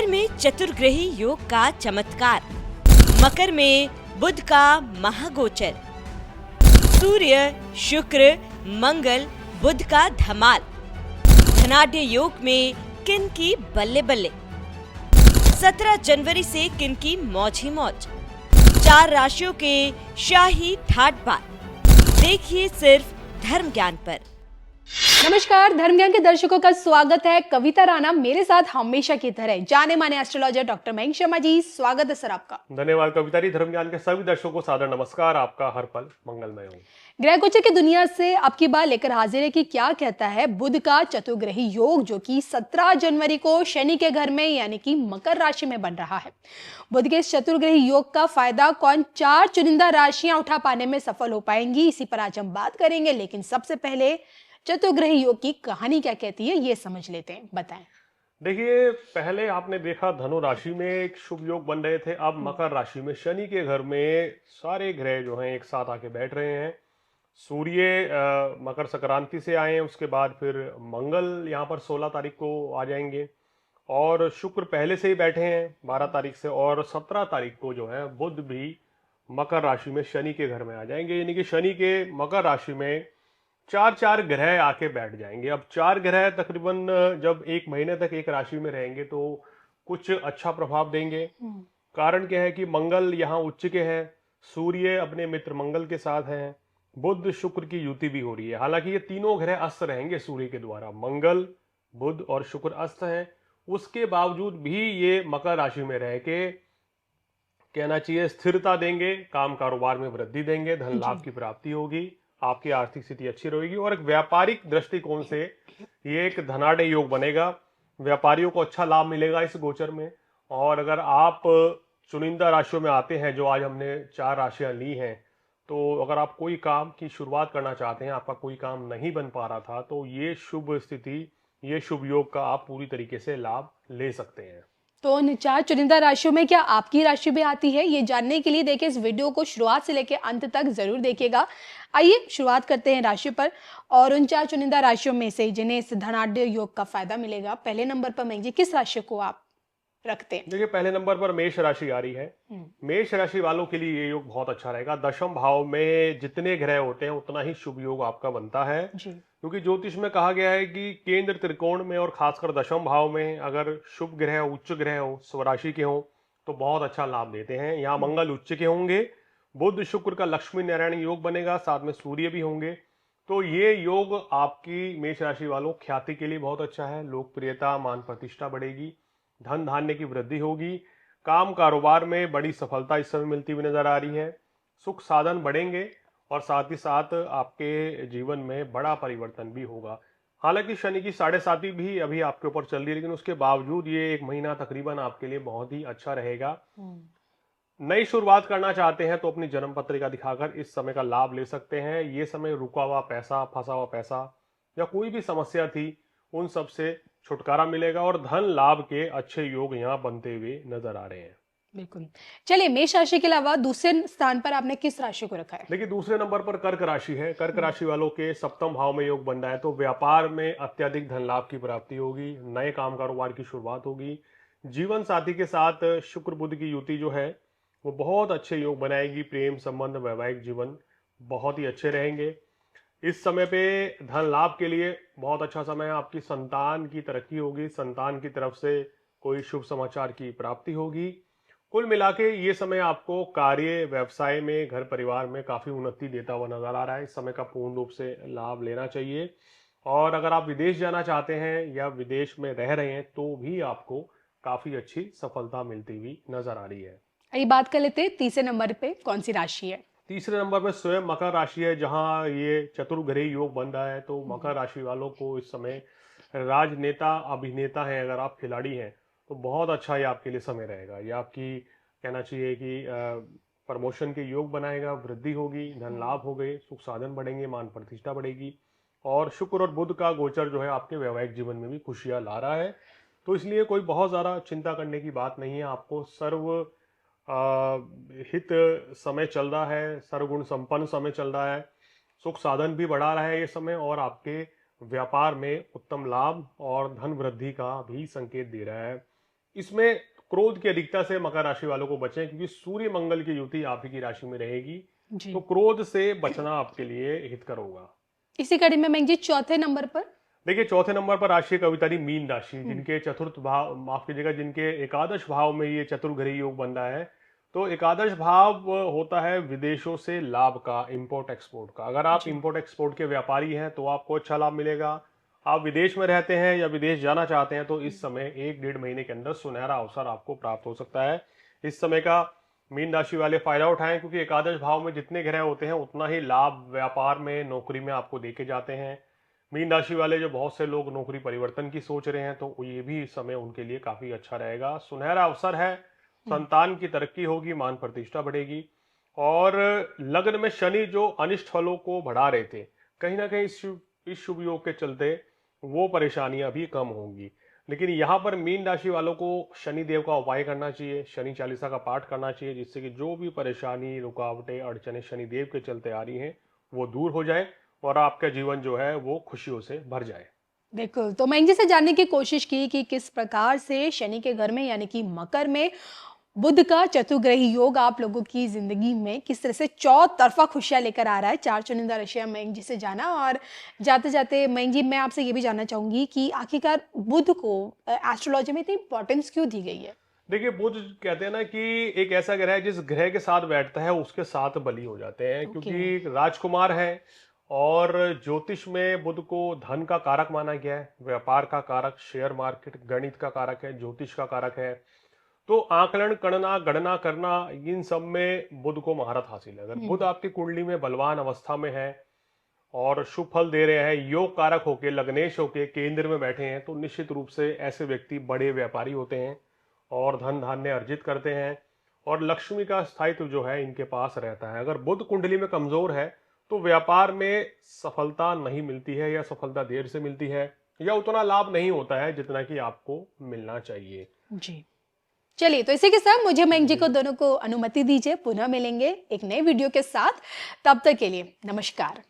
मकर में चतुर्ग्रही योग का चमत्कार, मकर में बुध का महागोचर, सूर्य, शुक्र, मंगल, बुध का धमाल, धनाढ्य योग में किन की बल्ले बल्ले, 17 जनवरी से किन की मौज ही मौज, 4 राशियों के शाही ठाट बाट। देखिए सिर्फ धर्म ज्ञान पर। नमस्कार, धर्म ज्ञान के दर्शकों का स्वागत है। कविता राणा मेरे साथ हमेशा की तरह जाने माने एस्ट्रोलॉजर डॉक्टर मयंक शर्मा जी, स्वागत है सर आपका। धन्यवाद कविता जी। धर्म ज्ञान के सभी दर्शकों को सादर नमस्कार। आपका हर पल मंगलमय हो। ग्रह गोचर की दुनिया से आपकी बात लेकर हाजिर है कि क्या कहता है बुध का चतुर्ग्रही योग, जो कि 17 जनवरी को शनि के घर में यानी कि मकर राशि में बन रहा है। बुध के इस चतुर्ग्रही योग का फायदा कौन 4 चुनिंदा राशियां उठा पाने में सफल हो पाएंगी, इसी पर आज हम बात करेंगे। लेकिन सबसे पहले चतुर्ग्रही योग की कहानी क्या कहती है ये समझ लेते हैं, बताएं। देखिए, पहले आपने देखा धनु राशि में एक शुभ योग बन रहे थे। अब मकर राशि में शनि के घर में सारे ग्रह जो हैं एक साथ आके बैठ रहे हैं। सूर्य मकर संक्रांति से आए हैं, उसके बाद फिर मंगल यहाँ पर 16 तारीख को आ जाएंगे, और शुक्र पहले से ही बैठे हैं 12 तारीख से, और 17 तारीख को जो है बुध भी मकर राशि में शनि के घर में आ जाएंगे। यानी कि शनि के मकर राशि में 4 ग्रह आके बैठ जाएंगे। अब 4 ग्रह तकरीबन जब एक महीने तक एक राशि में रहेंगे तो कुछ अच्छा प्रभाव देंगे। कारण क्या है कि मंगल यहाँ उच्च के हैं, सूर्य अपने मित्र मंगल के साथ हैं, बुध शुक्र की युति भी हो रही है। हालांकि ये तीनों ग्रह अस्त रहेंगे सूर्य के द्वारा, मंगल, बुध और शुक्र अस्त हैं। उसके बावजूद भी ये मकर राशि में रह के कहना चाहिए स्थिरता देंगे, काम कारोबार में वृद्धि देंगे, धन लाभ की प्राप्ति होगी, आपकी आर्थिक स्थिति अच्छी रहेगी, और एक व्यापारिक दृष्टिकोण से ये एक धनाढ्य योग बनेगा। व्यापारियों को अच्छा लाभ मिलेगा इस गोचर में। और अगर आप चुनिंदा राशियों में आते हैं, जो आज हमने 4 राशियां ली हैं, तो अगर आप कोई काम की शुरुआत करना चाहते हैं, आपका कोई काम नहीं बन पा रहा था, तो ये शुभ स्थिति, ये शुभ योग का आप पूरी तरीके से लाभ ले सकते हैं। तो उन 4 चुनिंदा राशियों में क्या आपकी राशि भी आती है, ये जानने के लिए देखिए इस वीडियो को शुरुआत से लेकर अंत तक जरूर देखिएगा। आइए शुरुआत करते हैं राशि पर, और उन 4 चुनिंदा राशियों में से जिन्हें इस धनाढ्य योग का फायदा मिलेगा, पहले नंबर पर मयंक जी किस राशि को आप रखते हैं? देखिए, पहले नंबर पर मेष राशि आ रही है। मेष राशि वालों के लिए ये योग बहुत अच्छा रहेगा। दशम भाव में जितने ग्रह होते हैं उतना ही शुभ योग आपका बनता है, क्योंकि ज्योतिष में कहा गया है कि केंद्र त्रिकोण में और खासकर दशम भाव में अगर शुभ ग्रह उच्च ग्रह हो, स्वराशि के हो, तो बहुत अच्छा लाभ देते हैं। यहाँ मंगल उच्च के होंगे, बुध शुक्र का लक्ष्मी नारायण योग बनेगा, साथ में सूर्य भी होंगे। तो ये योग आपकी मेष राशि वालों ख्याति के लिए बहुत अच्छा है। लोकप्रियता, मान प्रतिष्ठा बढ़ेगी, धन धान्य की वृद्धि होगी, काम कारोबार में बड़ी सफलता इस समय मिलती हुई नजर आ रही है, सुख साधन बढ़ेंगे, और साथ ही साथ आपके जीवन में बड़ा परिवर्तन भी होगा। हालांकि शनि की 7.5 भी अभी आपके ऊपर चल रही है, लेकिन उसके बावजूद ये एक महीना तकरीबन आपके लिए बहुत ही अच्छा रहेगा। नई शुरुआत करना चाहते हैं तो अपनी जन्म पत्रिका दिखाकर इस समय का लाभ ले सकते हैं। ये समय रुका हुआ पैसा, फंसा हुआ पैसा या कोई भी समस्या थी, उन सब से छुटकारा मिलेगा, और धन लाभ के अच्छे योग यहाँ बनते हुए नजर आ रहे हैं। बिल्कुल। चलिए, मेष राशि के अलावा दूसरे स्थान पर आपने किस राशि को रखा है? देखिए, दूसरे नंबर पर कर्क राशि है। कर्क राशि वालों के सप्तम भाव में योग बन रहा है, तो व्यापार में अत्यधिक धन लाभ की प्राप्ति होगी, नए काम कारोबार की शुरुआत होगी। जीवन साथी के साथ शुक्र बुध की युति जो है वो बहुत अच्छे योग बनाएगी। प्रेम संबंध, वैवाहिक जीवन बहुत ही अच्छे रहेंगे। इस समय पे धन लाभ के लिए बहुत अच्छा समय है। आपकी संतान की तरक्की होगी, संतान की तरफ से कोई शुभ समाचार की प्राप्ति होगी। कुल मिला के ये समय आपको कार्य, व्यवसाय में, घर परिवार में काफी उन्नति देता हुआ नजर आ रहा है। इस समय का पूर्ण रूप से लाभ लेना चाहिए। और अगर आप विदेश जाना चाहते हैं या विदेश में रह रहे हैं तो भी आपको काफी अच्छी सफलता मिलती हुई नजर आ रही है। ये बात कर लेते हैं तीसरे नंबर पे कौन सी राशि है? तीसरे नंबर पर स्वयं मकर राशि है, जहां ये चतुर्ग्रही योग बन रहा है। तो मकर राशि वालों को इस समय राजनेता, अभिनेता हैं, अगर आप खिलाड़ी हैं तो बहुत अच्छा ये आपके लिए समय रहेगा। ये आपकी कहना चाहिए कि प्रमोशन के योग बनाएगा, वृद्धि होगी, धन लाभ हो गए, सुख साधन बढ़ेंगे, मान प्रतिष्ठा बढ़ेगी, और शुक्र और बुध का गोचर जो है आपके वैवाहिक जीवन में भी खुशियां ला रहा है। तो इसलिए कोई बहुत ज़्यादा चिंता करने की बात नहीं है। आपको सर्व हित समय चल रहा है, सर्वगुण संपन्न समय चल रहा है, सुख साधन भी बढ़ा रहा है ये समय, और आपके व्यापार में उत्तम लाभ और धन वृद्धि का भी संकेत दे रहा है। इसमें क्रोध की अधिकता से मकर राशि वालों को बचें, क्योंकि सूर्य मंगल की युति आप ही की राशि में रहेगी, जी। तो क्रोध से बचना आपके लिए हितकर होगा। इसी कड़ी में मैंग जी चौथे नंबर पर देखिए, चौथे नंबर पर राशि कवितारी मीन राशि, जिनके चतुर्थ भाव, माफ कीजिएगा, जिनके एकादश भाव में ये चतुर्ग्रही योग बन रहा है। तो एकादश भाव होता है विदेशों से लाभ का, इंपोर्ट एक्सपोर्ट का। अगर आप इंपोर्ट एक्सपोर्ट के व्यापारी हैं तो आपको अच्छा लाभ मिलेगा। आप विदेश में रहते हैं या विदेश जाना चाहते हैं तो इस समय 1-1.5 महीने के अंदर सुनहरा अवसर आपको प्राप्त हो सकता है। इस समय का मीन राशि वाले फायदा उठाएं, क्योंकि एकादश भाव में जितने ग्रह होते हैं उतना ही लाभ व्यापार में, नौकरी में आपको देके जाते हैं। मीन राशि वाले जो बहुत से लोग नौकरी परिवर्तन की सोच रहे हैं तो ये भी समय उनके लिए काफी अच्छा रहेगा। सुनहरा अवसर है, संतान की तरक्की होगी, मान प्रतिष्ठा बढ़ेगी। और लग्न में शनि जो अनिष्ट फलों को बढ़ा रहे थे, कहीं ना कहीं इस शुभ योग के चलते वो परेशानियां भी कम होंगी। लेकिन यहाँ पर मीन राशि वालों को शनि देव का उपाय करना चाहिए, शनि चालीसा का पाठ करना चाहिए, जिससे कि जो भी परेशानी, रुकावटें, अड़चने शनि देव के चलते आ रही हैं वो दूर हो जाए और आपका जीवन जो है वो खुशियों से भर जाए। बिल्कुल। तो मैंग जी से जानने की कोशिश की कि किस प्रकार से शनि के घर में यानी कि मकर में बुध का चतुर्ग्रही योग आप लोगों की जिंदगी में किस तरह से चौतरफा खुशियां लेकर आ रहा है। चार चुनिंदा राशियां मैंग जी से जाना, और जाते जाते मैंग जी मैं आपसे ये भी जानना चाहूंगी कि आखिरकार बुध को एस्ट्रोलॉजी में इतनी इंपॉर्टेंस क्यों दी गई है। देखिए, बुध कहते हैं ना कि एक ऐसा ग्रह है जिस ग्रह के साथ बैठता है उसके साथ बली हो जाते हैं, क्योंकि राजकुमार है। और ज्योतिष में बुध को धन का कारक माना गया है, व्यापार का कारक, शेयर मार्केट, गणित का कारक है, ज्योतिष का कारक है। तो आकलन करना, गणना करना, इन सब में बुध को महारत हासिल है। अगर बुध आपकी कुंडली में बलवान अवस्था में है और शुभ फल दे रहे हैं, योग कारक होके, लग्नेश होके केंद्र में बैठे हैं, तो निश्चित रूप से ऐसे व्यक्ति बड़े व्यापारी होते हैं और धन धान्य अर्जित करते हैं और लक्ष्मी का स्थायित्व जो है इनके पास रहता है। अगर बुध कुंडली में कमजोर है तो व्यापार में सफलता नहीं मिलती है, या सफलता देर से मिलती है, या उतना लाभ नहीं होता है जितना कि आपको मिलना चाहिए। जी चलिए, तो इसी के साथ मुझे मैंग जी को दोनों को अनुमति दीजिए, पुनः मिलेंगे एक नए वीडियो के साथ। तब तक के लिए नमस्कार।